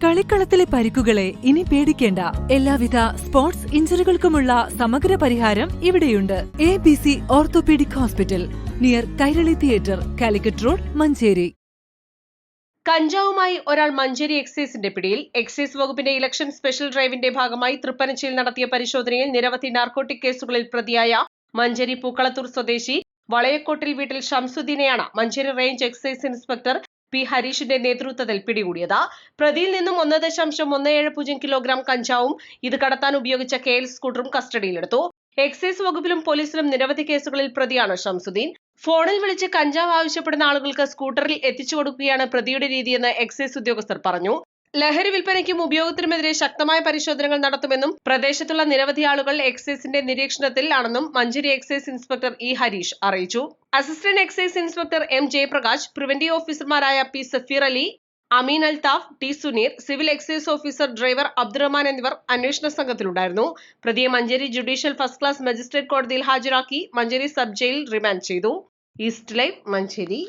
കളിക്കളത്തിലെ പരിക്കുകളെ ഇനി പേടിക്കേണ്ട. എല്ലാവിധ സ്പോർട്സ് ഇഞ്ചുറികൾക്കുമുള്ള സമഗ്ര പരിഹാരം ഇവിടെയുണ്ട്. ABC orthopaedic hospital, near Kairali theatre, Calicut road, Manjeri. കഞ്ചാവുമായി ഒരാൾ മഞ്ചേരി എക്സൈസിന്റെ പിടിയിൽ. എക്സൈസ് വകുപ്പിന്റെ ഇലക്ഷൻ സ്പെഷ്യൽ ഡ്രൈവിന്റെ ഭാഗമായി തൃപ്പനച്ചിയിൽ നടത്തിയ പരിശോധനയിൽ നിരവധി നാർക്കോട്ടിക് കേസുകളിൽ പ്രതിയായ മഞ്ചേരി പൂക്കളത്തൂർ സ്വദേശി വളയക്കോട്ടിൽ വീട്ടിൽ ഷംസുദ്ദീനെയാണ് Manjeri range excise inspector P ഹരീഷിന്റെ നേതൃത്വത്തിൽ പിടികൂടിയത്. പ്രതിയിൽ നിന്നും 1.170 കിലോഗ്രാം കഞ്ചാവും ഇത് കടത്താൻ ഉപയോഗിച്ച KL സ്കൂട്ടറും കസ്റ്റഡിയിലെടുത്തു. എക്സൈസ് വകുപ്പിലും പോലീസിലും നിരവധി കേസുകളിൽ പ്രതിയാണ് ഷംസുദ്ദീൻ. ഫോണിൽ വിളിച്ച് കഞ്ചാവ് ആവശ്യപ്പെടുന്ന ആളുകൾക്ക് സ്കൂട്ടറിൽ എത്തിച്ചു കൊടുക്കുകയാണ് പ്രതിയുടെ രീതിയെന്ന് എക്സൈസ് ഉദ്യോഗസ്ഥർ പറഞ്ഞു. ലഹരി വിൽപ്പനയ്ക്കും ഉപയോഗത്തിനുമെതിരെ ശക്തമായ പരിശോധനകൾ നടത്തുമെന്നും പ്രദേശത്തുള്ള നിരവധി ആളുകൾ എക്സൈസിന്റെ നിരീക്ഷണത്തിൽ ആണെന്നും Manjeri excise inspector E Hareesh അറിയിച്ചു. Assistant excise inspector M Jayaprakash, preventive ഓഫീസർമാരായ P Safeer Ali, Ameen Althaf, T Suneer, civil excise officer driver Abdurahman എന്നിവർ അന്വേഷണ സംഘത്തിലുണ്ടായിരുന്നു. പ്രതിയെ Manjeri judicial first class magistrate കോടതിയിൽ ഹാജരാക്കി മഞ്ചേരി സബ് ജയിലിൽ റിമാൻഡ് ചെയ്തു. East live, Manjeri.